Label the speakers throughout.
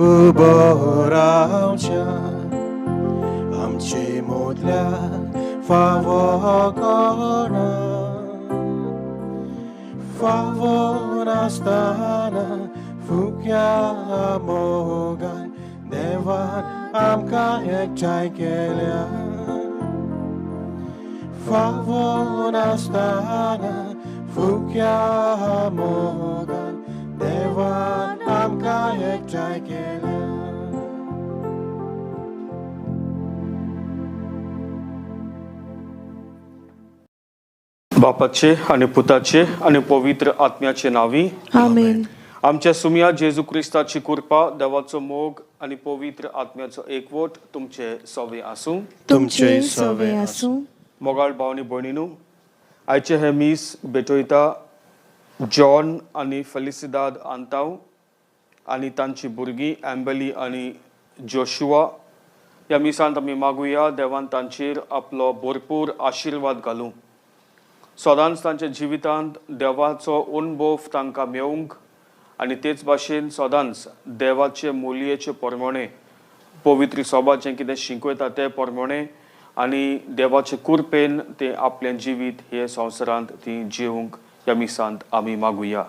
Speaker 1: उबो रावच्या आमची मोदल्याक फावो करा फावो नासतना फुक्या मोगान देवान आमकां एकठांय केल्या फावो नासतना फुक्या मोगान देवान आमकां एकठांय केल्या
Speaker 2: बापाचे आणि पुताचे आणि पवित्र आत्म्याचे नावी
Speaker 3: आमेन.
Speaker 2: आमच्या सुम्या जेजू क्रिस्ताची कृपा देवाचो मोग आणि पवित्र आत्म्याचो एकवट तुमचे सवे आसूं
Speaker 3: तुमचे सवे आसूं.
Speaker 2: मोगाळ भावनी भयणीनू आयचे हे मीस भेटयता जॉन आणि फेलिसिदाद आंताव आणि तांची भुरगीं एम्बेली आणि जोशुआ ह्या मिसांत आमी मागुया देवान तांचेर आपलो भरपूर आशिर्वाद घालूं सदांच तांच्या जिवितांत देवाचो अनुभव तांकां मेळूंक आनी तेच भाशेन सदांच देवाचे मोलयेचे प्रमाणे पवित्र सभा जें कितें शिकयता ते प्रमाणे आनी देवाचे कृपेन ते आपलें जिवीत हे संवसारांत ती जिवंक ह्या मिसांत आमी मागुया.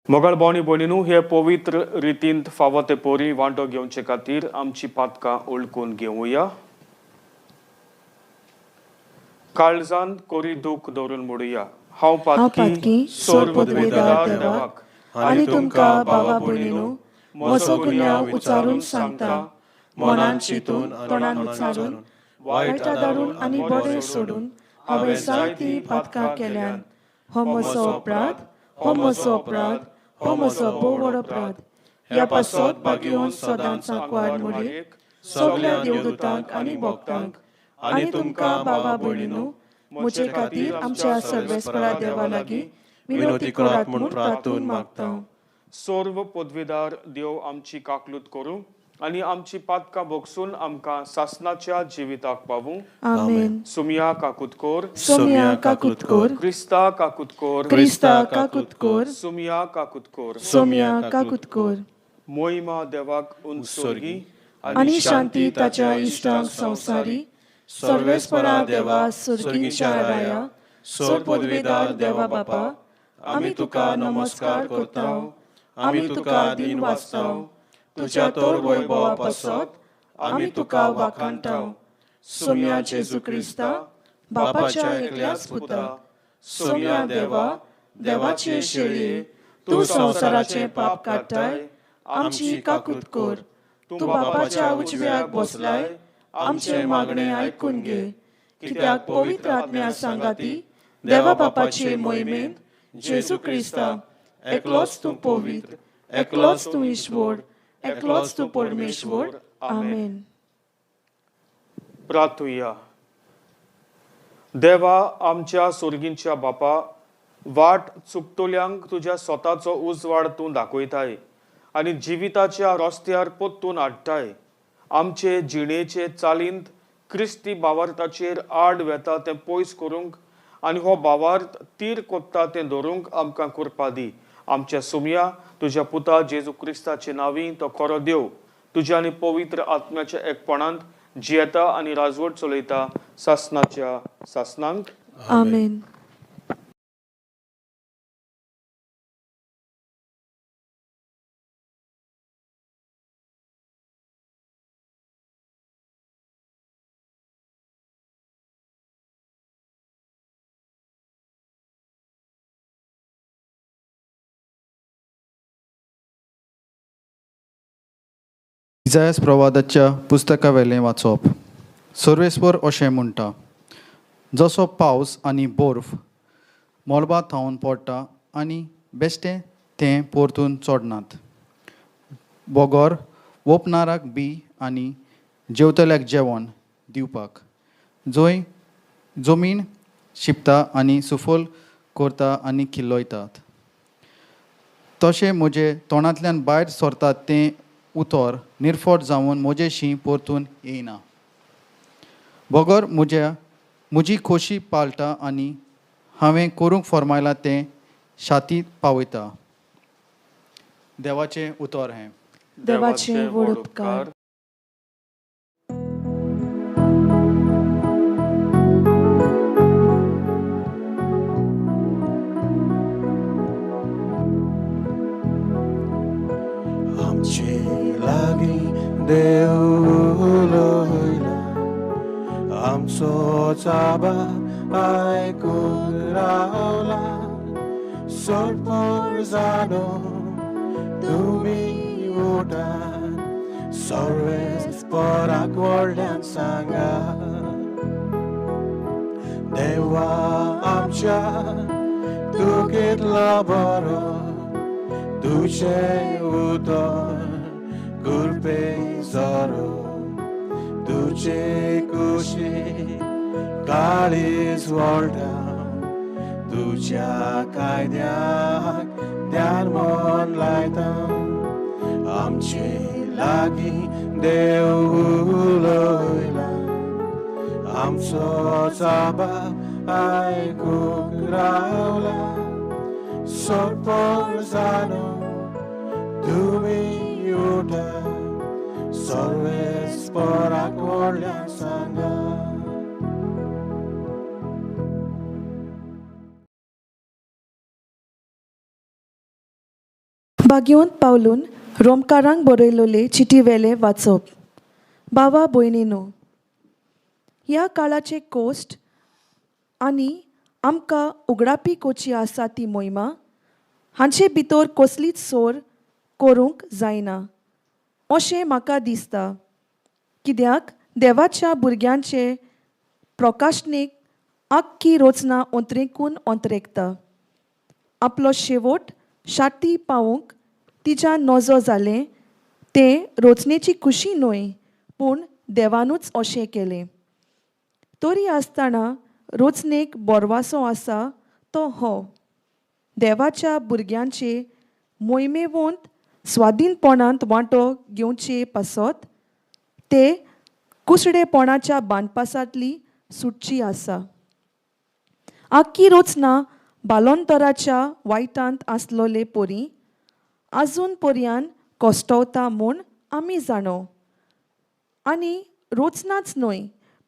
Speaker 2: मोगाळ भावनी भयणीनू हे पवित्र रितींत फावो ते पोरी वांटो घेवचे खातीर आमची पातकां ओळखून घेवया. काळजान कोरी दूख दवरून मोडुया. हांव पातकी सोर पदवीदार देवाक
Speaker 3: आनी तुमकां बाबा भयणीनो म्हजो गुन्यांव उचारून सांगता मनान चिंतून तोंडान उच्चारून वायटा दारून आनी बरें सोडून हांवें जायतीं पातकां केल्यान हो म्हजो अपराध हो म्हजो अपराध हो म्हजो भोव व्हड अपराध. ह्या पासत बागेवन सदांच सांकवार मुडयेक सगळ्या देवदूतांक आनी भक्तांक आनी तुमकां बाबा भयणीनो म्हजे खातीर आमच्या सर्वेस्परा देवा लागीं विनोती करात म्हूण प्रार्थून मागता.
Speaker 2: सर्व पदवीदार देव आमची काकलूत करूं आनी आमची पातकां भोगसून आमकां सासणाच्या जिविताक पावूं.
Speaker 3: आमेन.
Speaker 2: सुमया काकुतकोर
Speaker 3: सोम्या काकुतकोर
Speaker 2: क्रिस्ता काकुतकोर
Speaker 3: क्रिस्ता काकुतकोर
Speaker 2: सुमया काकुतकोर
Speaker 3: सोम्या काकुतकोर.
Speaker 2: मोहिमा देवाक उंचोर्गी
Speaker 3: आनी शांती ताच्या इश्टांक संवसारी सर्वेस्परा देवा सुर्गीच्या राया सोर पदवीदार देवा बापा आमी तुका नमस्कार करताव आमी तुका दिन वाचताव तुज्या तोर वैभवा पासत आमी तुका वाखाणटाव. सोम्या जेजू क्रिस्ता बापाच्या एकल्याच पुता सोम्या देवा देवाचे शेळये तूं संवसाराचें पाप काडटाय आमची काकूत कर. तूं बापाच्या उजव्याक बसलाय आमचे मागणे आयकून घे कित्याक पवित्र आत्म्या सांगाती देवा बापाचे मोहिमेंत जेजू क्रिस्ता एकलोच तूं पवित्र एकलोच तूं ईश्वर एकलोच तूं परमेश्वर. आमेन.
Speaker 2: प्रार्थुया. देवा आमच्या सुर्गींच्या बापा वाट चुकतोल्यांक तुज्या स्वताचो उजवाड तूं दाखयताय आनी जिविताच्या रस्त्यार पोत्तून हाडटाय. आमचे जिणेचे चालींत क्रिस्ती भावार्थाचेर आड वेता तें पयस करूंक आनी हो भावार्थ तीर कोत्ता तें धरूंक आमकां कृपा दी. आमच्या सुमया तुज्या पुता जेजू क्रिस्ताचे नांवी तो खरो देव तुज्या आनी पवित्र आत्म्याच्या एकपणांत जियेता आनी राजवट चलयता सासणाच्या सासणांक.
Speaker 3: आमेन.
Speaker 4: इसायास प्रवादाच्या पुस्तका वेलें वाचप. सर्वेस्वर अशें म्हणटा जसो पावस आनी बर्फ मोलबा थावन पडटा आनी बेश्टें तें परतून चोडनात. बोगोर ओपणाराक बी आनी जेवतल्याक जेवण दिवपाक जंय जमीन शिंपता आनी सुफल करता आनी किल्लयतात. तशें म्हजे तोंडांतल्यान भायर सरतात तें उतर निर्फट जावन म्हजेशी परतून येयना. बोगोर म्हजी खोशी पालता आनी हांवें करूंक फरमायलां तें शातींत पावयता. देवाचें उतर हें.
Speaker 3: देवाचे व्हड उपकार.
Speaker 1: आमचे लागीं देव उलयला, आमचो चाबा आयकून रावला. सोडपोर जाणो तुमी उठान, सर्वेस्पराक व्हडल्यान सांगा. देवा आमच्या तूं कितलो बरो, तुझे उदर गुरपे जरो. तुझे कुशी काळीज व्हडा, तुझ्या कायद्याक ध्यान मन लायता. आमचे लागीं देव उलयला, आमचो चाबा आयकूंक रावला. सोडपोर जाणो तुमी उठा, सर्वेस्पराक व्हडल्यान सांगा.
Speaker 3: भाग्यवंत पावलून रोमकारांक बरयलोले चिटी वेले वाचप. भावा भयणीनो, ह्या काळाचे कोश्ट आनी आमकां उगडापी कोची आसा ती मोहिमा हांचे भितर कसलीच सोर करूंक जायना अशें म्हाका दिसता. कित्याक देवाच्या भुरग्यांचे प्रकाशनेक आख्खी रोचना अंतरेकून अंतरेकता. आपलो शेवट शाटी पावूंक तिच्या नजो जालें तें रोचनेची खुशी न्हय, पूण देवानूच अशें केलें. तरी आसतना रोचनेक बोरवासो आसा तो हो: देवाच्या भुरग्यांचे मोहिमेवंत स्वाधीनपणांत वांटो घेवचे पासत ते कुसडेपणाच्या बांदपासांतली सुटची आसा. आख्खी रोचना बालोंतराच्या वायटांत आसलोले पोरी आजून पर्यान कोश्टवता म्हूण आमी जाणो. आनी रोचनाच न्हय,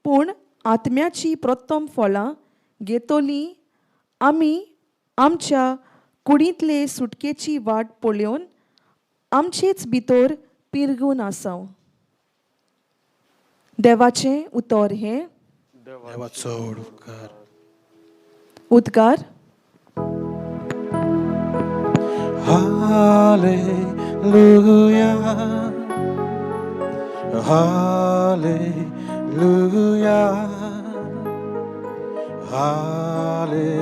Speaker 3: पूण आत्म्याची प्रथम फळां घेतली आमी आमच्या कुडींतले सुटकेची वाट पळोवन आमचेच भितर पिरगून आसाव. देवाचें उतर हे
Speaker 1: देवाचो उपकार.
Speaker 3: उद्गार.
Speaker 1: Hallelujah, hallelujah, hallelujah,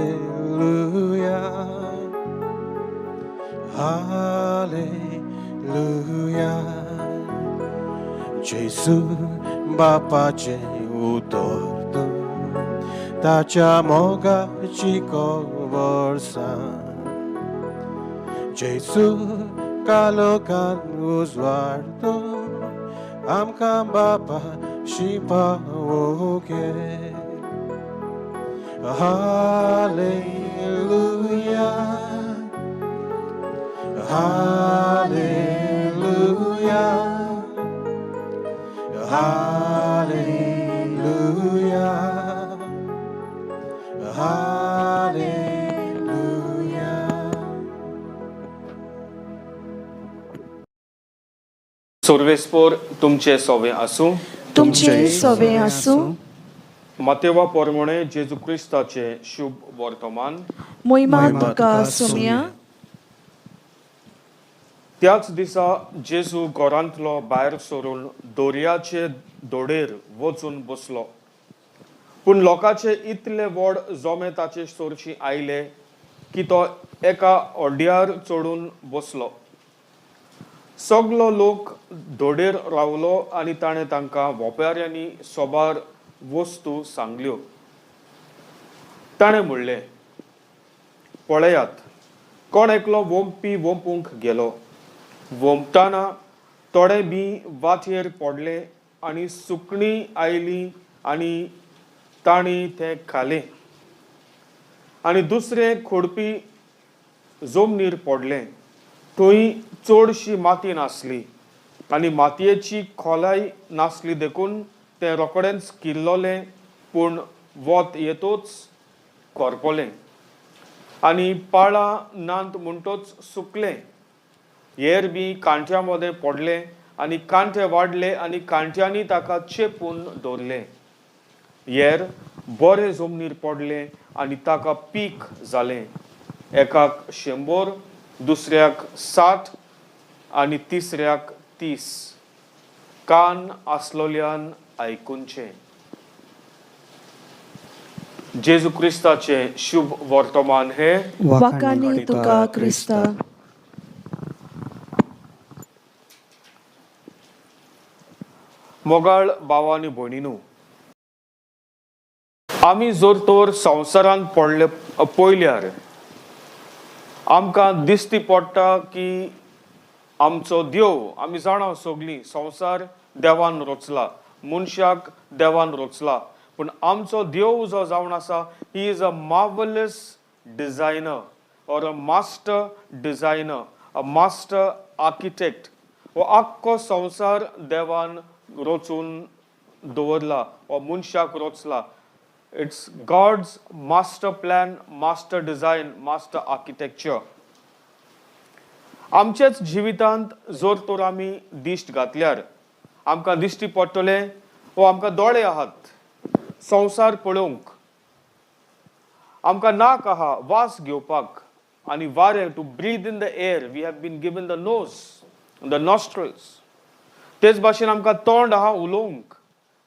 Speaker 1: hallelujah. जेसू बापाचे उतर तूं, ताच्या मोगाची वर्सां. जेसू कालोखान उजवाडतो, आमकां बापा शिपावोके. Hallelujah, hallelujah, hallelujah, hallelujah.
Speaker 2: सर्वेस्पोर तुमचे सोवे आसूं.
Speaker 3: तुमचे सवे आसूं.
Speaker 2: मातेवा पोरमोणे जेजू क्रिस्ताचे शुभ वर्तमान.
Speaker 3: मोहिमा तुका सुम्या.
Speaker 2: त्याच दिसा जेजू घरांतलो भायर सरून दोर्याचे दोडेर वचून बसलो. पूण लोकांचे इतले व्हड जोमे ताचे सोरशी आयले की तो एका ओड्यार चडून बसलो. सगलो लोक दोडेर रावलो आनी ताणें तांकां व्हॉप्याऱ्यांनी सोबार वस्तू सांगल्यो. ताणें म्हणलें, पळयात, कोण एकलो वोंपी वोंपूंक गेलो. वोंपतना थोडे बी वाथयेर पडले आनी सुकणीं आयलीं आनी तांणी तें खालें. आनी दुसरे खोडपी जमनीर पडले. थंय चडशी माती नासली आनी मातयेची खोलाय नासली देखून ते रोखडेंच किल्लोले, पूण वत येतोच करपोलें आनी पाळा नांत म्हणटोच सुकलें. हेर बी कांट्या मदें पडले आनी कांटे वाडले आनी कांट्यांनी ताका चेपून दवरले. हेर बरे जमनीर पडले आनी ताका पीक जालें. एकाक 100, दुसऱ्याक 60 आनी तिसऱ्याक 30. कान आसलोल्यान आयकुनचें. जेजू क्रिस्ताचे शुभ वर्तमान हे
Speaker 3: वाकानी तुका क्रिस्ता.
Speaker 2: मोगाळ भावांनी भयणीनो, आमी जोर तोर संवसारांत पडले पयल्यार आमकां दिसती पडटा की आमचो देव, आमी जाणा सगळीं, संवसार देवान रचला, मनशाक देवान रचला, पूण आमचो देव जो जावन आसा, he is a marvellous designer और a master designer, a master architect. हो आख्खो संवसार देवान रचून दवरला वा मनशाक रचला. It's God's master plan, master design, master architecture. आमचेच जिवितांत जोर तोर आमी दिश्ट घातल्यार आमकां दिश्टी पडटले वा आमकां दोळे आहात संवसार पळोवंक, आमकां नाक आहा वास घेवपाक आनी वारें to breathe in the air. We have been given the nose, the nostrils. तेच भाशेन आमकां तोंड आहा उलोवंक,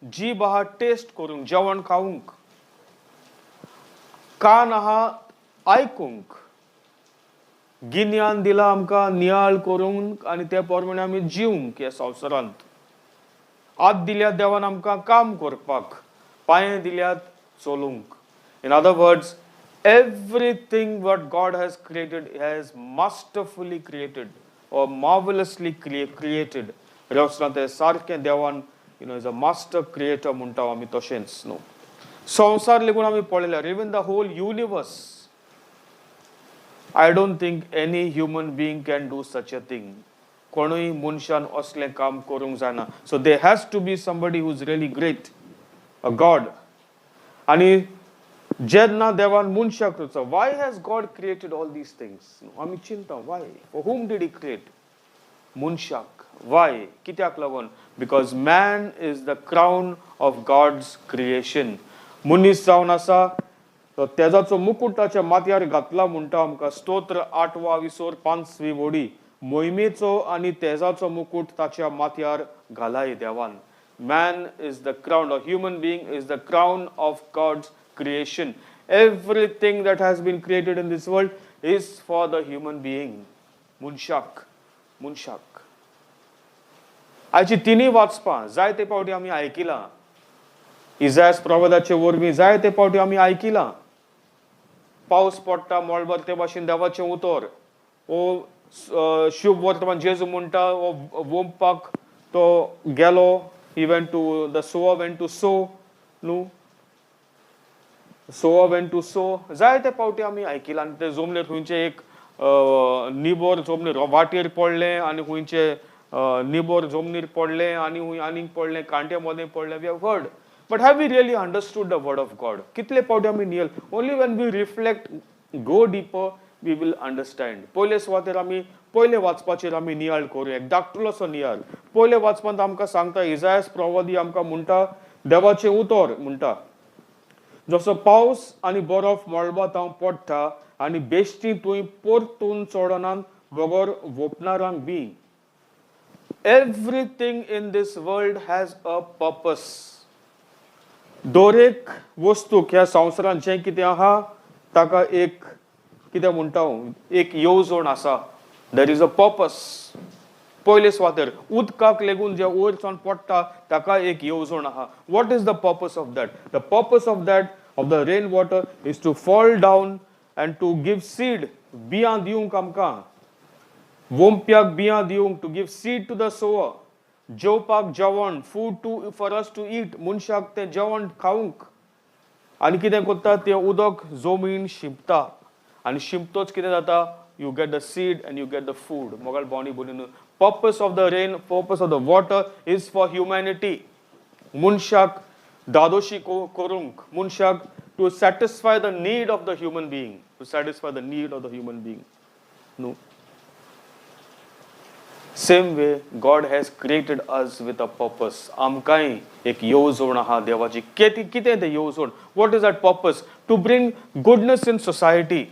Speaker 2: जीब आहा टेस्ट करूंक, जेवण खावंक, कान आहा आयकूंक, गिन्यान दिला आमकां नियाळ करूंक आनी ते प्रमाणे आमी जिवंक ह्या संवसारांत. हात दिल्यात देवान आमकां काम करपाक, पांये दिल्यात चलूंक. In other words, everything what God has created, He has masterfully created or marvelously created. रेवसना ते सारकें देवान इज अ मास्टर क्रिएटर म्हणटा आमी तशेंच न्हू. संवसार लेगून आमी पळयल्यार even the whole universe, I don't think any human being can do such a thing. कोणूय मनशान असलें काम करूंक जायना. So there has to be somebody who's really great, a God. आनी जेन्ना देवान मनशाक रचो, why has God created all these things? आमी चिंता, why? For whom did He create? मनशाक. Why? कित्याक लागून? Because man is the crown of God's creation. मनीस जावन आसा, तेजाचो मुकुट ताच्या माथ्यार घातला म्हणटा आमकां स्तोत्र 8वा विसोर 5वी वडी. मोहिमेचो आनी तेजाचो मुकुट ताच्या माथ्यार घालाय देवान. Man is the crown, a human being is the crown of God's creation. Everything that has been created in this world is for the human being. मनशाक. आयची तिनी वाचपां जायते फावटी आमी आयकिलां. इजायास प्रवादाचे वरवीं जायते फावटी आमी आयकिलां. पावस पडटा मळबर ते भाशेन देवाचें उतर, ओ शुभ वर्तमान जेजू म्हणटा ओ वोंपपाक तो गेलो. He went to the sower went to sow. न्हू, sower went to sow. जायते फावटी आमी आयकिलां. आनी ते जमलेर खंयचे एक निबोर जमनीर वाटेर पडलें आनी खंयचे निबोर जमनीर पडलें आनी हूंय आनीक पडलें, कांट्या मदें पडलें. We have heard. But have we really understood the word of God? कितले फावटी आमी nil? Only when we reflect, go deeper, we will understand. पयले सुवातेर आमी पयले वाचपाचेर आमी नियाळ करूया. एक धाकटुलोसो नियाळ. पयले वाचपांत आमकां सांगता, इजायास प्रवादी आमकां म्हणटा देवाचें उतर म्हणटा, जसो पावस आनी बरफ मळबांतां पडटा आनी बेश्टी थंय परतून चोडनान बगर वोपणारांक बी. Everything in this world has a purpose. दरेक वस्तूक ह्या संवसारांत जें कितें आहा ताका एक कितें म्हणटा एक येवजण आसा. There is a purpose. पयले सुवातेर उदकाक लेगून जे वयरच्यान पडटा ताका एक येवजण आहा. What is the purpose of that? The purpose of that of the rain water is to fall down and to give seed. बियां दिवंक आमकां, वोंप्याक बियां दिवंक, to give seed to the sower. जेवपाक जेवण, food to for us to eat, मनशाक तें जेवण खावंक. आनी कितें करता तें उदक जमीन शिंपता आनी शिंपतोच कितें जाता, you get the seed end you get the food. मोगाळ भोंवणी भोंवणी Purpose of the rain, purpose of the water is for humanity. Munshak dadoshi korunk. Munshak to satisfy the need of the human being. To satisfy the need of the human being. No. Same way, God has created us with a purpose. आमकांय एक येवजण आहा देवाची. कितें तें येवजण? What is that purpose? To bring goodness in society.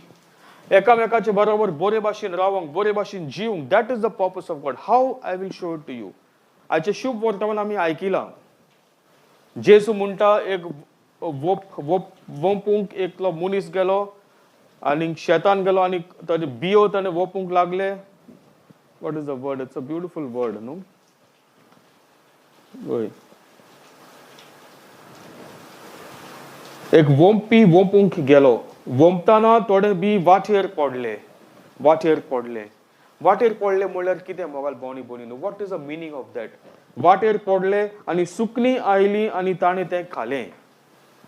Speaker 2: एकामेकाचे बरोबर बरे भाशेन रावंक, बरे भाशेन जिवंक. That is the purpose of God. How? I will show it to you. आजचे शुभ वर्तमान आमी आयकिलां. जेजू म्हणटा एक वोंपूंक एकलो मनीस गेलो आनी शेतान गेलो आनी ताचे बियो ताणें वोंपूंक लागले. What is the word? It's a beautiful word, no? Wait. एक वोंपी वोंपूंक गेलो. वोंपताना थोडे बी वाटेर पडले. वाटेर पडले. वाटेर पडले म्हणल्यार कितें मोगाल भोंवणी भोंवणी? What is the meaning of that? वाटेर पडले आनी सुकणी आयली आनी ताणें तें खालें.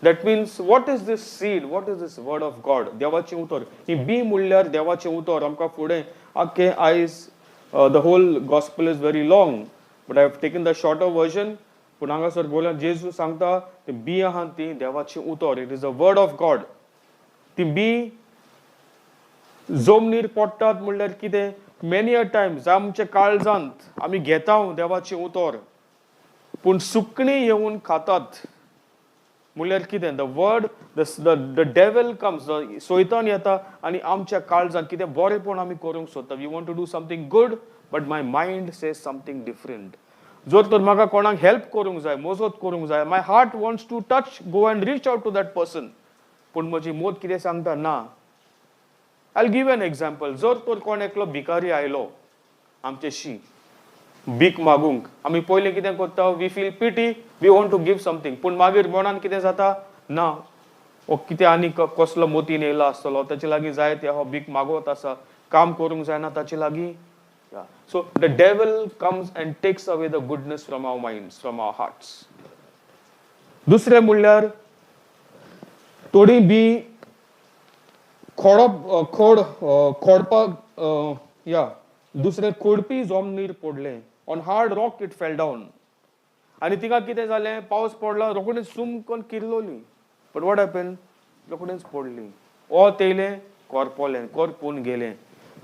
Speaker 2: That means, what is this seed? What is this word of God? देवाचें उतर. ही बी म्हणल्यार देवाचें उतर. आमकां फुडें आख्खें आयज the whole gospel is very long, but I have taken the shorter version. पूण हांगासर बोल्या जेजू सांगता ती बी आहा ती देवाची उतर. It is the word of God. ती बी जमनीर पडटात म्हणल्यार कितें? Many a times आमच्या काळजांत आमी घेता देवाची उतर, पूण सुकणी येवन खातात. म्हणल्यार कितें? The word, the devil comes, सोयतान येता आनी आमच्या काळजांत कितें बरेंपण आमी करूंक सोदता. We want to do something good, but my mind says something different. जर तर म्हाका कोणाक हेल्प करूंक जाय, मजत करूंक जाय, my heart wants to touch, go and reach out to that person. पूण म्हजी मोत कितें सांगता? ना. I'll give an example. जर तर कोण एकलो भिकारी आयलो आमचेशी भीक मागूंक, आमी पयलीं कितें करता? We feel pity, we want to give something. पूण मागीर मनान कितें जाता? ना, ओ कितें आनी कसलो मोतीन येयलो आसतलो, ताचे लागीं जाय ते हो भीक मागोत आसा, काम करूंक जायना ताचे लागीं. So the devil comes and takes away the goodness from our minds, from our hearts. दुसरें म्हणल्यार थोडी बी खोडपाक दुसरे खोडपी जमनीर पडले. On hard rock it fell down. आनी तिका कितें जालें? पावस पडलो, रोखडेंच सुमकोन किल्लोली. But what happened? रोखडेंच पडली. ओ तेयलें, करपोलें, करपून गेलें.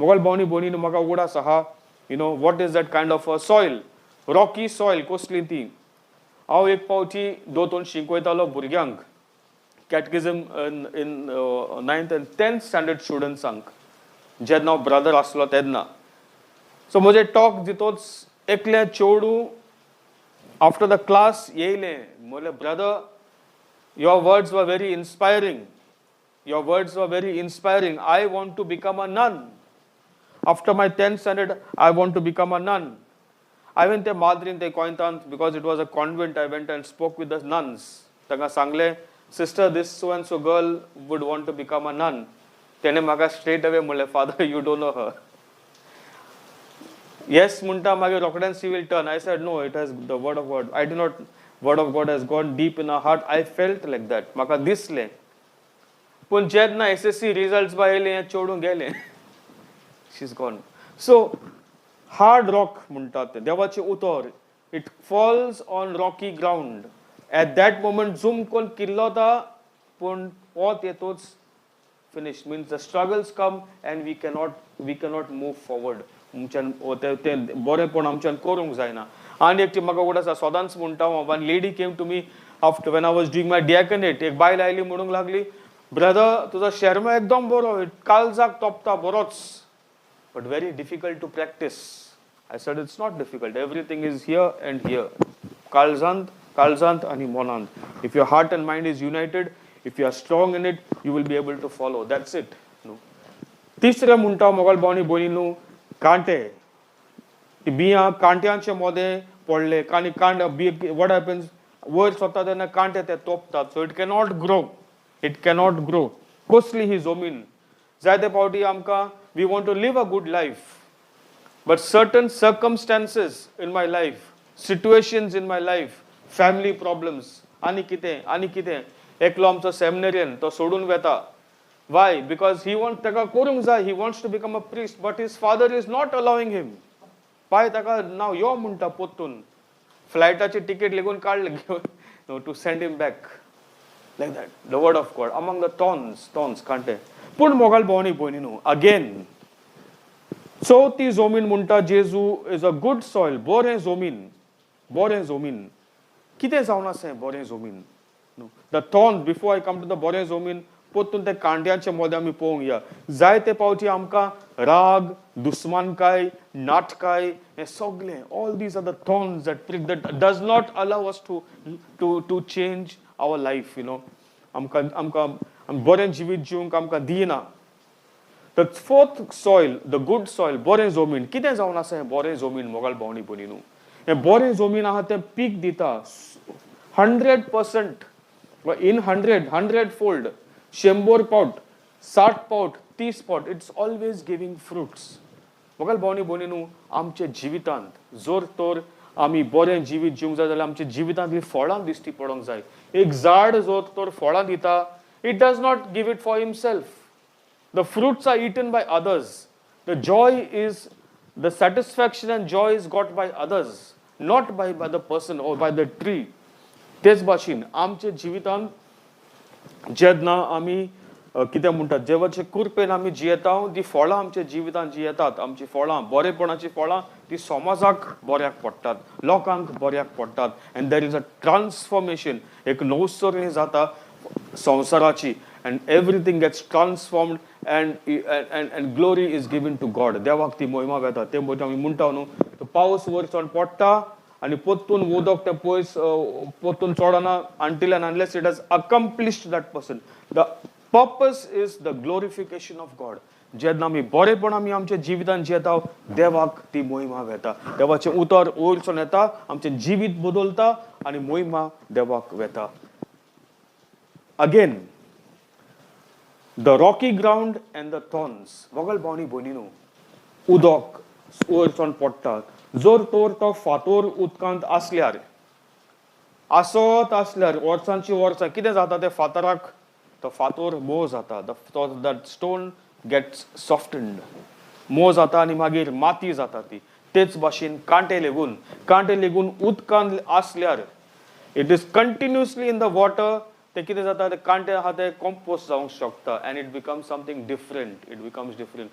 Speaker 2: मोगल भोंवणी भोंवणीन म्हाका उगडास आहा. You know, what is that kind of a soil? Rocky soil, कसली ती? हांव एक पावटी दोतोन शिकयतालो भुरग्यांक. Catechism in 9th and 10th standard स्टुडंट्सांक. जेन्ना हांव ब्रदर आसलो तेन्ना. So म्हजे टॉक दितोच एकलें चेडूं after the class येयलें. म्हणलें, brother, your words were very inspiring. Your words were very inspiring. I want to become a nun. After my 10th standard, I want to become a nun. I went to Madrin, te Kointant, because it was a convent. I went and spoke with the nuns. Tanga sangle, sister, this so and so girl would want to become a nun. Tene maga straight away mule, father, you don't know her. Yes, munta mage rockden she will turn. I said, no, it has the word of God. I do not, word of God has gone deep in her heart. I felt like that. Maka this le. Pun jedna SSC results ba hele chodun gele. She's gone. So, hard rock muntate. Devache utor. It falls on rocky ground. At that moment, zoom kon killota pun pot yetots finished. Means the struggles come and we cannot move forward. बरे पण आमच्यान करूंक जायना. आनी एकटी म्हाका उगडास सदांच म्हणटा, one lady came to me after when I was doing my diaconate. एक बायल आयली म्हणूंक लागली, ब्रदर तुजो शर्मा एकदम बरो, काळजाक तोपता बरोच, but very difficult to practice. I said it's not difficult. Everything is here and here. काळजांत आणि मोनांत. If your heart and mind is united, if you are strong in it, you will be able to follow. That's it. No. तिसरें म्हणटा मोगल भोंवणी भोंवणीनू कांटे. बियां कांट्यांचे मोदे पडले आनी बी what happens, वयर सोदता तेन्ना कांटे ते तोपतात. So it cannot grow. It cannot grow. कसली ही जमीन. जायते फावटी आमकां we want to live a good life. But certain circumstances in my life, situations in my life, family problems, आनी कितें एकलो आमचो सेमिनरियन तो सोडून वेता. Why? Because he wants to become a priest, but his father is not allowing him. पाय ताका नाव यो म्हणटा पोत्तून फ्लायटाची तिकेट लेगून काडले to send him back like that the word of God among the thorns कांटे पूण मोगाल भोवणी भयणीनो अगेन चवथी जमीन म्हणटा जेजू इज अ गुड सॉयल बरें जमीन कितें जावन आसा बरें जमीन the thorns before I come to the बरें जमीन पोत्तून ते कांड्याचे मोदें आमी पळोवंक या जायते पावटी आमकां राग दुस्मानकाय नाटकाय हे सगळें all these are the thorns that does not allow us to change our life आमकां बरें जिवीत जिवंक आमकां दिना the fourth soil the good soil बरें जमीन कितें जावन आसा हें बरें जमीन मोगाल भोवणी भयणीनो हें बरें जमीन आहा तें पीक दिता 100% in 100 fold 100 पावट 60 पावट 30 पावट इट्स ऑलवेज गिविंग फ्रुट्स मोगाल भोवणी भयणीनो आमच्या जिवितांत जोर तोर आमी बरें जिवीत जिवंक जाय जाल्यार आमच्या जिवितांतली फळां दिश्टी पडोंक जाय एक झाड जोर तोर फळां दिता it does not give it for himself The fruits are eaten by others. The joy is, the satisfaction and joy is got by others, not by the person or by the tree. तेच भाशेन आमच्या जिवितांत जेन्ना आमी कितें म्हणटात देवाचे कृपेन आमी जियेता ती फळां आमच्या जिवितांत जी येतात आमची फळां बरेपणाची फळां ती समाजाक बऱ्याक पडटात लोकांक बऱ्याक पडटात and there is a transformation एक नवसरणी जाता संवसाराची and everything gets transformed and glory is given to God. देवाक ती महिमा वेता ते आमी म्हणटा न्हू तो पावस वयरच्यान पडटा आनी पोत्तून उदक ते पयस पोत्तून चोडना until and unless it has accomplished that person. The purpose is the glorification of God. जेन्ना आमी बरेपण आमी आमच्या जिवितांत जियेता देवाक ती महिमा वेता देवाचें उतर वयरच्यान येता आमचें जिवीत बदलता आनी महिमा देवाक वेता again The rocky ground and the thorns. मोगाल भोवणी भयणीनो उदक वयरच्यान पडटा जोर तोर तो फातोर उदकांत आसल्यार वर्सांची वर्सां कितें जाता ते फातराक तो फातोर मोव जाता दॅट स्टोन गेट्स सॉफ्टन्ड मोव जाता आनी मागीर माती जाता ती तेच भाशेन कांटे लेगून उदकांत आसल्यार it is continuously in the water ते कितें जाता ते कांटे आहा ते कॉम्पोस्ट जावंक शकता end it becomes something different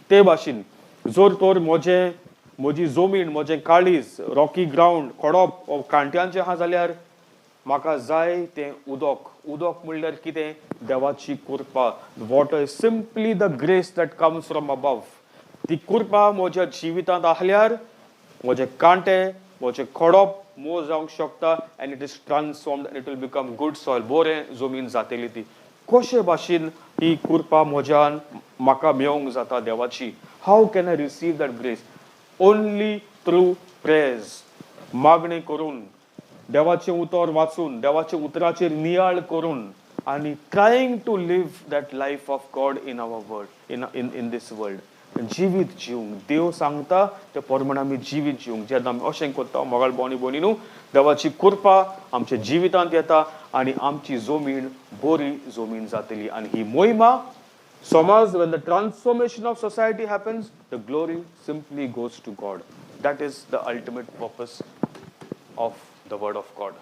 Speaker 2: ते भाशेन जोर तोर म्हजी जमीन म्हजें काळीज रॉकी ग्रावंड खडप कांट्यांचें आहा जाल्यार म्हाका जाय तें उदक म्हणल्यार कितें देवाची कृपा water is simply the grace that comes from above ती कृपा म्हज्या जिवितांत आसल्यार म्हजे कांटे म्हजें खडप मोव जावंक शकता end it is transformed end it will become good soil बरें जमीन जातली ती कशे भाशेन ही कृपा म्हज्यान म्हाका मेळोवंक जाता देवाची हाव can I receive that grace only through praise मागणी करून देवाचें उतर वाचून देवाच्या उतराचेर नियाळ करून आनी trying to live that life of God in our world in this world जिवीत जिवंक देव सांगता ते प्रमाण आमी जिवीत जिवंक जेन्ना आमी अशें करता मोगाल भोवणी भयणीनो देवाची कृपा आमच्या जिवितांत येता आनी आमची जमीन बरी जमीन जातली आनी ही महिमा समाज when the transformation of society happens the glory simply goes to God. That is the ultimate purpose of the word of God.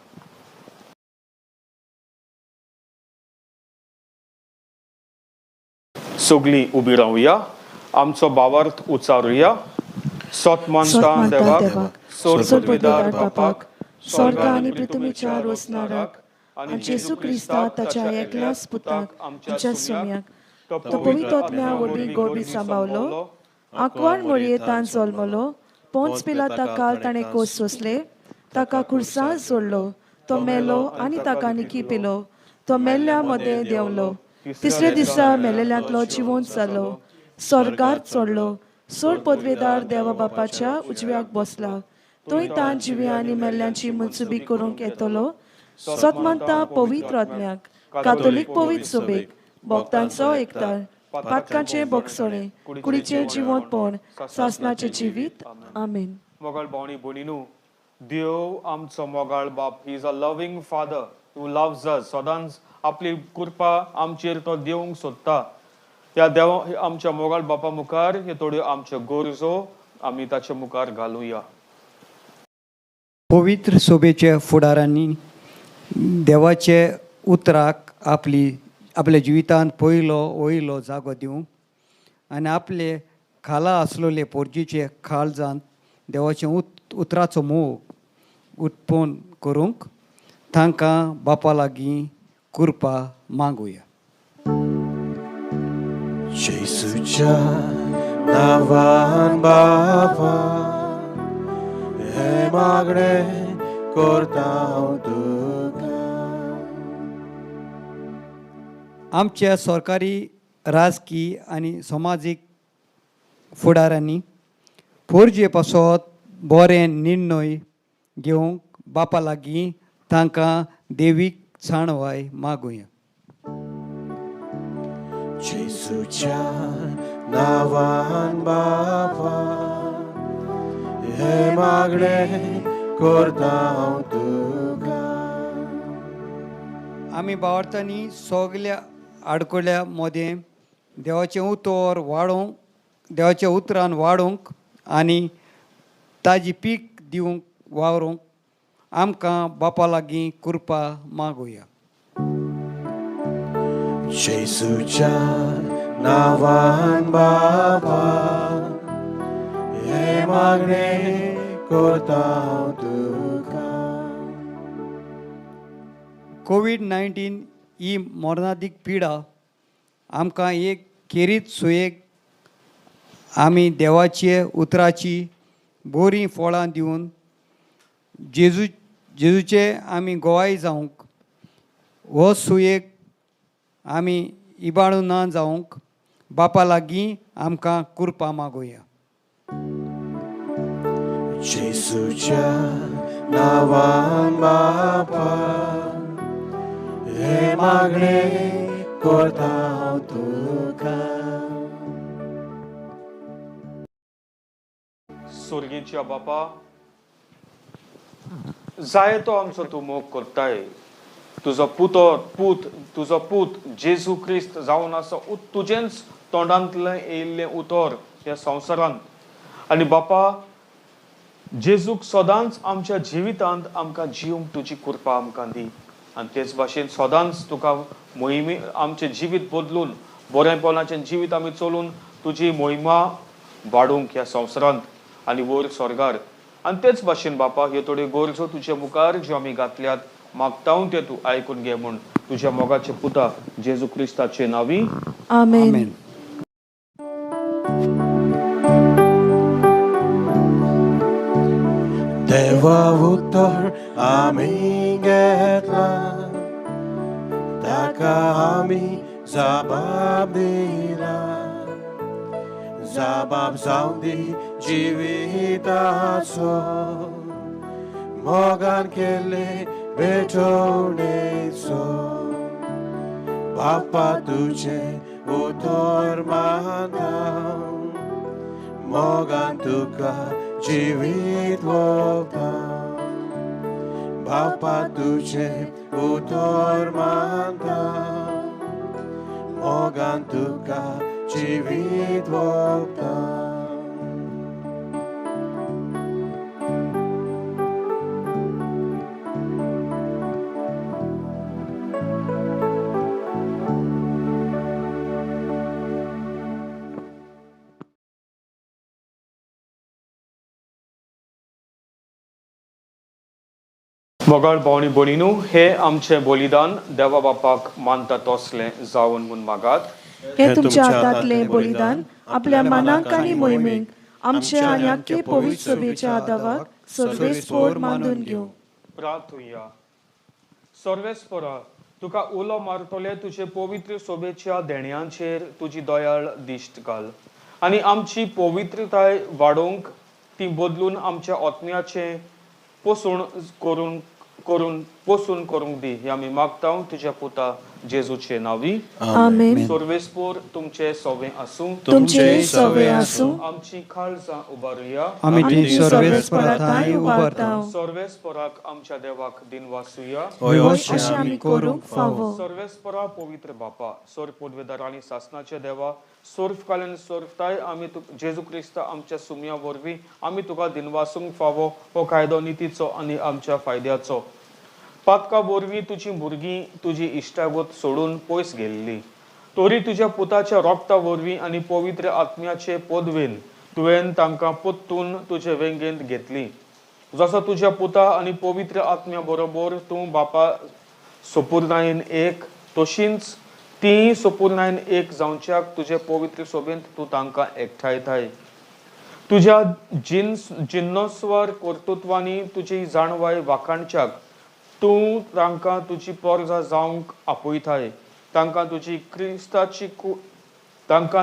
Speaker 2: सगळीं उबी रावया आमचो भावार्थ उच्चारुया सोतमानता देवाक सोर्पविदार बापाक
Speaker 3: स्वर्ग आनी पृथ्वीच्या रोसनाराक आनी जेसू क्रिस्ता ताच्या एकल्याच पुताक आमच्या सुम्याक तो पवित्र आत्म्या वरवीं गोडवी सांबावलो आंकवार मोरयेंतान जल्मलो पोंच पिलाता काल ताणें कोस सोंसले ताका खुर्सांत सोडलो तो मेलो आनी ताका निकी पिलो तो मेल्ल्या मदें देंवलो तिसऱ्या दिसा मेलेल्यांतलो जिवंत जालो स्वर्गांत चडलो सोड पदवेदार देवा बापाच्या उजव्याक बसला तोय तान जिवे आनी मेल्ल्यांची मनसुबी करूंक येतलो सतमानता पवित्र आत्म्याक कातोलीक पवित्र सभेक भक्तांचो एकतार पातकांचे बोगसोळे कुडीचे जिवंतपण सासणाचे जिवीत आमेन
Speaker 2: मोगाळ भोवणी भयणीनो देव आमचो मोगाळ बाप ही is a loving father who loves अस सदांच आपली कृपा आमचेर तो दिवंक सोदता ह्या देवा आमच्या मोगाळ बापा मुखार हे थोड्यो आमच्यो गरजो आमी ताच्या मुखार घालुया.
Speaker 5: पवित्र सोबेच्या फुडारांनी देवाचे उतराक आपल्या जिवितांत पयलो वयलो जागो दिवंक आनी आपले खाला आसलेले पोरजीचे काळजांत देवाचे उतराचो मोग उत्पन्न करूंक तांकां बापा लागीं कृपा मागुया.
Speaker 1: जेसूच्या नांवान बाबा हे मागणें करता हांव तुका.
Speaker 5: आमच्या सरकारी राजकीय आनी समाजीक फुडाऱ्यांनी पोरजे पासत बरे निर्णय घेवंक बापा लागीं तांकां देवीक साणवाय मागुया.
Speaker 1: जेसूच्या नांवान बाबा हे मागणें करता हांव तुका.
Speaker 5: आमी भावार्थांनी सगल्या आडकोल्या मदें देवाचें उतर वाडोवंक देवाच्या उतरान वाडोवंक आनी ताजी पीक दिवंक वावरूंक आमकां बापा लागीं कृपा मागुया.
Speaker 1: जेसूच्या नांवान बाबा हे मागणें करता हांव तुका.
Speaker 5: कोविड-19 ही मरणादीक पिडा आमकां एक खेरीत सुयेक आमी देवाचे उतराची बरीं फळां दिवन जेजूचे आमी गोवाय जावंक हो सुयेक आमी इबाडूं ना जावंक बापा लागीं आमकां कृपा मागुया.
Speaker 1: जेसूच्या नांवान बाबा हे मागणें करता हांव तुका.
Speaker 2: स्वर्गीच्या बापा, जाय तो आमचो तूं मोग करताय. तुजो तुजो पूत जेजू क्रिस्त जावन आसा तुजेंच तोंडांतलें येयल्लें उतर ह्या संवसारांत आनी बापा जेजूक सदांच आमच्या जिवितांत आमकां जिवंक तुजी कृपा आमकां दी आनी तेच भाशेन सदांच तुका मोहिमे आमचें जिवीत बदलून बरेपणाचें जिवीत आमी चलून तुजी मोहिमा वाडोवंक ह्या संवसारांत आनी वयर स्वर्गार. आनी तेच भाशेन बापा ह्यो थोड्यो गरजो तुजे मुखार ज्यो आमी घातल्यात मागतां ते तूं आयकून घे म्हूण तुज्या मोगाचे पुता जेजू क्रिस्ताचे नांवी
Speaker 3: आमेन.
Speaker 1: देवा उतर आमी घेतला ताका आमी जबाब दिला. जबाब जावन दी जिविताचो मोगान केल्ले भेटवणेचो. बापा तुजे उतर मागता मोगान तुका जिवीत वोगता. बापा तुजे उतर मागता मोगान तुका जिवीत वोगता.
Speaker 2: मोगाळ भावनी भयणीनो, हे आमचे बलिदान देवा बापाक मानता तसलें जावन म्हूण मागात.
Speaker 3: हे तुमच्या हातांतले बलिदान आपल्या मनाक आनी मोहिमेक आमच्या आनी आख्खे पवित्र सभेच्या आदाराक सर्वेस्पोर मानून घेवं.
Speaker 2: प्रार्थुया. सर्वेस्परा, तुका उलो मारतले तुजे पवित्र सोबेच्या देण्यांचेर तुजी दयाळ दिश्ट घाल आनी आमची पवित्रताय वाडोवंक ती बदलून आमच्या आत्म्याचे पोसण करून पोसून करूंक दी हे आमी मागता तुझ्या पुता जेजूचे नावी.
Speaker 3: आमेन.
Speaker 2: सर्वेस्पोर तुमचे सवे आसूं.
Speaker 3: तुमचे सवे आसूं.
Speaker 2: आमची खालसां उबारुया.
Speaker 5: आमी सर्वेस्पराताय उबारताव.
Speaker 2: सर्वेस्पराक आमच्या देवाक दिनवासुया.
Speaker 5: होय
Speaker 3: अशें आमी करूंक फावो.
Speaker 2: सर्वेस्परा पवित्र बापा सोर पोदवेदार आनी सासनाचे देवा सोर्फ कालन सोर्फताय आमी जेजू क्रिस्त आमच्या सुमया वरवीं आमी तुका दिनवासूंक फावो हो कायदो नितीचो आनी आमच्या फायद्याचो. पातका वरवीं तुजी भुरगीं तुजी इश्टागत सोडून पयस गेल्ली तोरी तुज्या पुताच्या रोगता वरवीं आनी पवित्र आत्म्याचे पोदवेन तुवें तांकां पोत्तून तुजे वेंगेंत घेतली. जसो तुज्या पुता आनी पवित्र आत्म्या बरोबर तूं बापा सोपुर्नायेन एक तशींच ती सोपुर्नायेन एक जावच्याक तुजे पवित्र सोबेंत तूं तांकां एकठायताय. तुज्या जिन्नोस्वर कर्तृत्वांनी तुजी जाणवाय वाखाणच्याक तूं तांकां तुजी पोरजां जावंक आपयताय. तांकां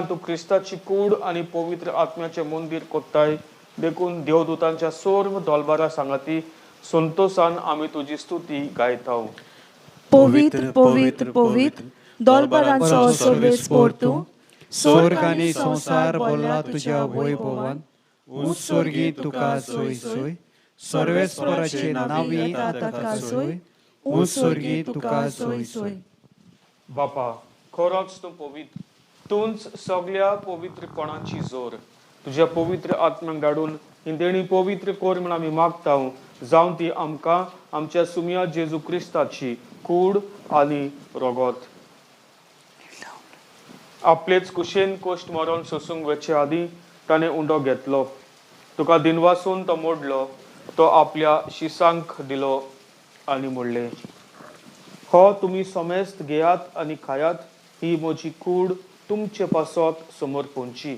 Speaker 2: तूं क्रिस्ताची कूड आनी पवित्र आत्म्याचें मंदीर कोत्ताय. देखून देवदूतांच्या सोर्व दोलबारा सांगाती संतोषान आमी तुजी स्तुती गायताव.
Speaker 3: पवित्र पवित्र पवित्र दोलबारांचो सर्वेस्पोर तूं.
Speaker 5: स्वर्ग आनी संसार भरला तुज्या वैभवान. उंच स्वर्गी तुका सोय सोय. सर्वेस्पराचे नावी
Speaker 3: ताका सोय. उंच स्वर्गी तुका सोय सोय.
Speaker 2: बापा खरोच तूं पवित्र. तूंच सगळ्या पवित्रपणाची जोर. तुज्या पवित्र आत्म्याक धाडून ही देणी पवित्र कोर म्हण आमी मागताव जावं ती आमकां आमच्या सुमया जेजू क्रिस्ताची कूड आनी रोगोत. आपलेच कुशेन कोश्ट मरण सोसूंक वचे आदी ताणें उंडो घेतलो. तुका दिनवासून तो मोडलो. तो आपल्या शिसांक दिलो आनी म्हणलें हो तुमी समेस्त घेयात आनी खायात. ही म्हजी कूड तुमचे पासत समर्पणची.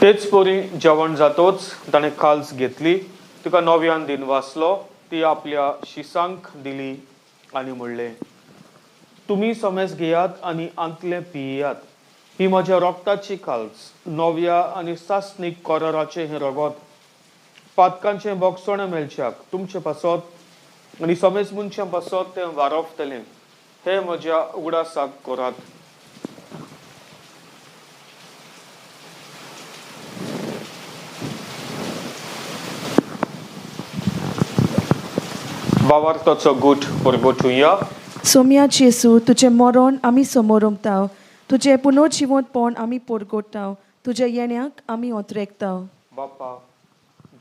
Speaker 2: तेच परी जेवण जातोच ताणें खाल्स घेतली. तुका नव्यान दिनवासलो. ती आपल्या शिसांक दिली आनी म्हणलें तुमी समेज घेयात आनी आंतले पियेयात. ही म्हज्या रोगताची खाल्स नव्या आनी सासनीक कराराचें हें रगत पातकांचें बोगसोणें मेलच्याक तुमचे पासत आनी समेज मनशां पासत तें वारोवतलें. हे म्हज्या उगडासाक करात. भावार्थाचो गूट परगोटुया.
Speaker 3: सोम्या जेसू तुजें मरण आमी समोरमताव. तुजें पुनर्जिवंतपण आमी परगोडटाव. तुज्या येण्याक आमी ओंत्रेकताव.
Speaker 2: बापा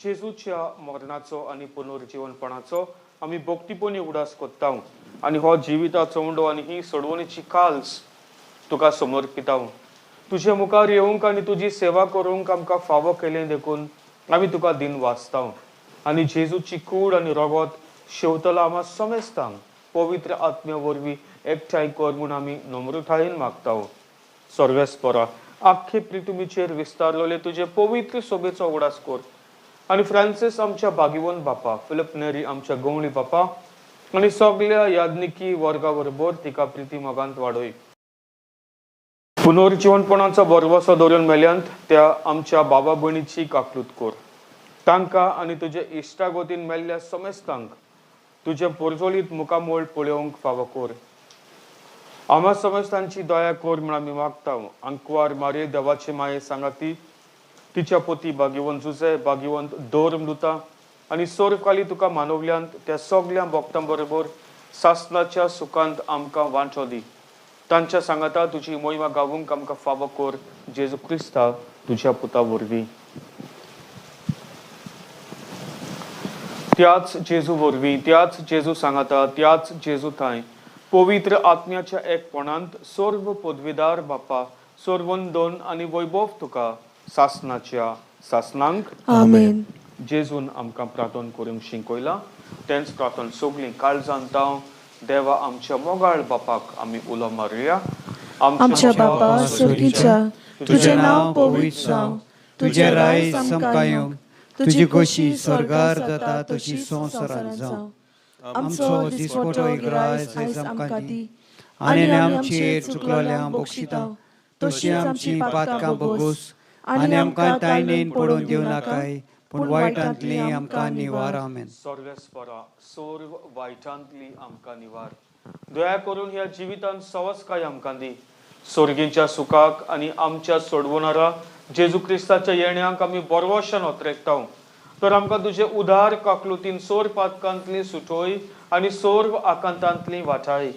Speaker 2: जेजूच्या मरणाचो आनी पुनर्जीवनपणाचो आमी भक्तीपणी उडास कोत्ताव आनी हो जिविताचो उंडो आनी ही सोडवणेची खाल्स तुका समर्पिताव. तुजे मुखार येवंक आनी तुजी सेवा करूंक आमकां फावो केलें देखून आमी तुका दिन वाचताव. आनी जेजूची कूड आनी रगत शेवतला आमा समेस्तांक पवित्र आत्म्या वरवीं एकठांय कर म्हूण आमी नम्रतायेन मागताव. सर्वेस्परा आख्खे पृथ्वीचेर विस्तारलेले तुजे पवित्र सोबेचो उगडास कर. आनी फ्रांसीस आमच्या भागिवंत बापा फिलिप नेरी आमच्या गवळी बापा आनी सगळ्या याज्ञिकी वर्गा बरोबर तिका प्रिती मोगांत वाडय. पुनर्जीवनपणाचो बरवसो दवरून मेल्यांत त्या आमच्या बाबा भयणीची काकलूत कर. तांकां आनी तुजे इश्टागोतीन मेल्ल्या समेस्तांक तुजे पोरजोलीत मुखामोळ पळोवंक फावो कर. आमा समेस्तांची दया कर म्हण आमी मागताव. आंकवार मारे देवाचे माये सांगाती तिच्या पोती भागिवंत जुजे भागिवंत दौरमृता आनी सोरकाली तुका मानवल्यांत त्या सगळ्या भक्तां बरोबर सासनाच्या सुखांत आमकां वांटो दी. तांच्या सांगाता तुजी मोहिमा गावूंक आमकां फावो कर. जेजू क्रिस्ता तुज्या पुता वरवीं. त्याच जेजू वरवीं त्याच जेजू सांगाता त्याच जेजू थंय पवित्र आत्म्याच्या एकपणांत सर्व पदवीदार बापा सर्वंदोन आनी वैभव तुका सासनाच्या सासनांक
Speaker 3: आमेन.
Speaker 2: जेजून आमकां प्रार्थना करूंक शिकयला. तेंच प्रार्थना सगळीं काळजांत जावं देवा आमच्या मोगाळ बापाक आमी उलो मारुया.
Speaker 3: आमच्या बापा सुर्गीच्या तुजें नांव पवित्र जावं. तुजें राय समकां येवं. तुजी खोशी स्वर्गार जाता तशी संवसारांत जावं. आमचो दिसपट्टो इग्राय आयज आमकां दी आनी आमचेर चुकलोल्यांक बक्षिताव. तशी आमची पातकां बगूस
Speaker 5: आनी आमकां तायणेन पडून दिवं नाकाय, पूण वायटांतली आमकां निवार. आमेन.
Speaker 2: सर्वेस्परा सोर्व वायटांतली आमकां निवार. दया करून ह्या जिवितांत सवस्काय आमकां दी. सोर्गींच्या सुखाक आनी आमच्या सोडवणारा जेजू क्रिस्ताच्या येण्याक आमी बरवशान ओतरेकताव. तर आमकां तुजे उदार काकलुतीन सोर पातकांतली सुटोय आनी सोर्व आकांतांतली वाटाय.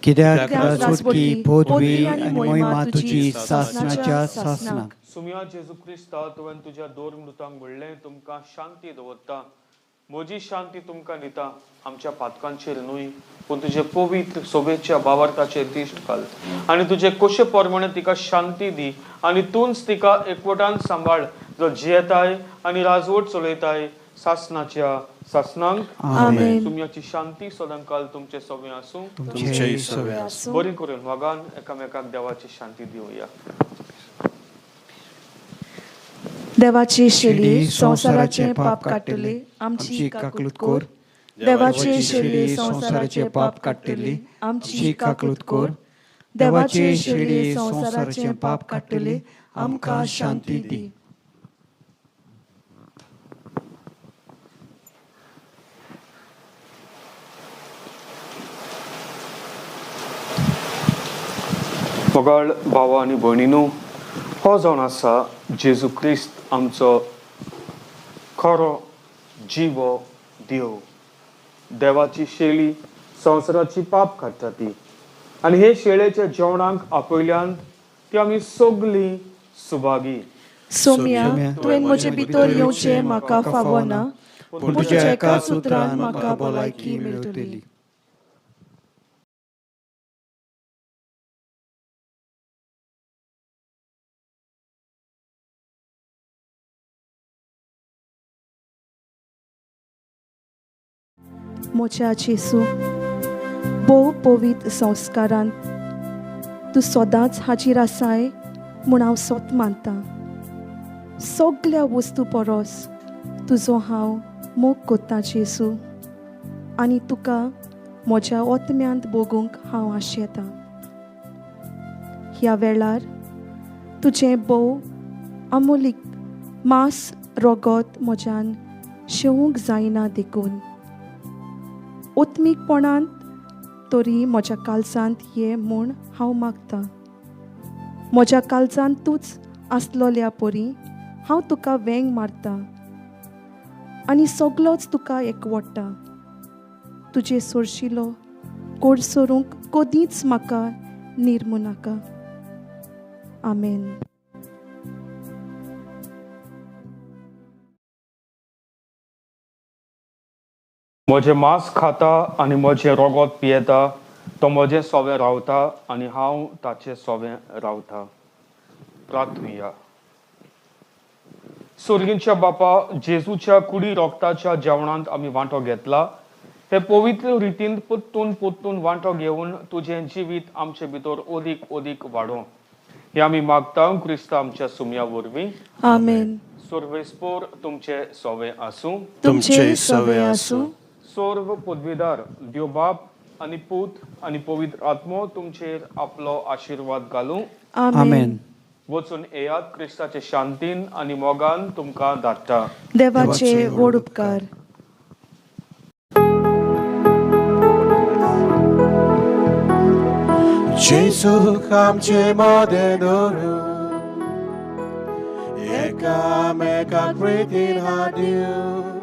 Speaker 5: कित्याक राजवटकी, पदवी आनी मोहिमा तुजी सासणाच्या सासणाक.
Speaker 2: सुम्या जेजू क्रिस्ता तुवें तुज्या दोर मृतांक व्हडलें तुमकां शांती दवरता. म्हजी शांती तुमकां दिता. आमच्या पातकांचेर न्हय, पूण तुजे पवित्र सोबेच्या बावार्थाचेर दिश्ट घाल आनी तुजे कशे पोरमणे तिका शांती दी आनी तूंच तिका एकवटान सांबाळ, जो जियेताय आनी राजवट चलयताय सासणाच्या सासणांक.
Speaker 3: आमेन.
Speaker 2: सुम्याची शांती सदांकाल तुमचे सगळे आसूं.
Speaker 1: तुमचेय सगळे आसूं.
Speaker 2: बरी करून वागान एकामेकाक देवाची शांती दिवया.
Speaker 3: देवाची शेली संसाराचे पाप काडटली आमची काकलूत कोर. देवाची शेली संसाराचे पाप काडटली आमची काकलूत कोर. देवाची शेली संसाराचे पाप काडटली आमकां शांती दी.
Speaker 2: मोगाळ भावा आनी भयणीनो, हो जावन आसा जेजू क्रिस्त आमचो खरो जिवो देव. देवाची शेळी संवसाराची पाप काडटा ती, आनी हे शेळेच्या जेवणाक आपयल्यांत ती आमी सगळीं सुभागी.
Speaker 3: सोम्या, तुवें म्हजे भितर येवचें म्हाका फावना, पूण तुज्या एका सुत्रान म्हाका भलायकी मेळटली. मोच्या जेसू, भोव पवित्र संस्कारांत तूं सदांच हाजीर आसाय म्हूण हांव सोत मानतां. सगळ्या वस्तू परस तुजो हांव मोग कोत्तां जेसू, आनी तुका म्हज्या ओतम्यांत भोगूंक हांव आशेतां. ह्या वेळार तुजें भोव अमोलीक मांस रोगोत म्हज्यान शेवूंक जायना देखून. ओत्मीकपणांत तरी म्हज्या काळजांत ये म्हूण हांव मागतां. म्हज्या काळजांत तूंच आसलोल्या परी हांव तुका वेंग मारतां आनी सगळोच तुका एकवडटा. तुजे सोरशिलो कोड सोरूंक कदींच म्हाका निर्मू नाका. आमेन.
Speaker 2: म्हजें मांस खाता आनी म्हजें रोगोत पियेता तो म्हजें सोवें रावता आनी हांव ताचें सोवें रावता. प्रार्थुया. सुर्गींच्या बापा, जेजूच्या कुडी रोगताच्या जेवणांत आमी वांटो घेतला. हे पवित्र रितीन पोत्तून वांटो घेवन तुजें जिवीत आमचे भितर ओदीक ओदीक वाडो. हे आमी मागता क्रिस्ता आमच्या सुम्या वरवीं.
Speaker 3: आमेन.
Speaker 2: सर्वेस्पोर तुमचे सोवें आसूं.
Speaker 3: तुमचे सवे आसूं.
Speaker 2: सर्व पदवीदार देव बाप आनी पूत आनी पवित्र आत्मो तुमचेर आपलो आशिर्वाद घालूं.
Speaker 3: आमेन.
Speaker 2: वचून येयात क्रिस्ताचे शांतीन आनी मोगान तुमकां धाडटा.
Speaker 3: देवाचे व्हड उपकार.
Speaker 1: जेजूक आमचे मोदें दवरूं, एकामेकाक प्रितीन हाडिव.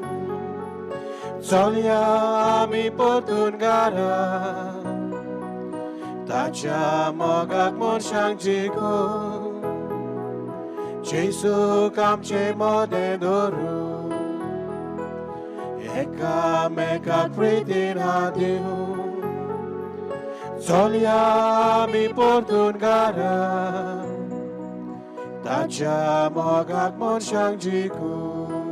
Speaker 1: चलया आमी परतून घरा, ताच्या मोगाक मनशांक जिखूं. जेजूक आमचे मोदें दवरूं, एकामेकाक प्रितीन हाडिव. चलया आमी परतून घरा, ताच्या मोगाक मनशांक जिखूं.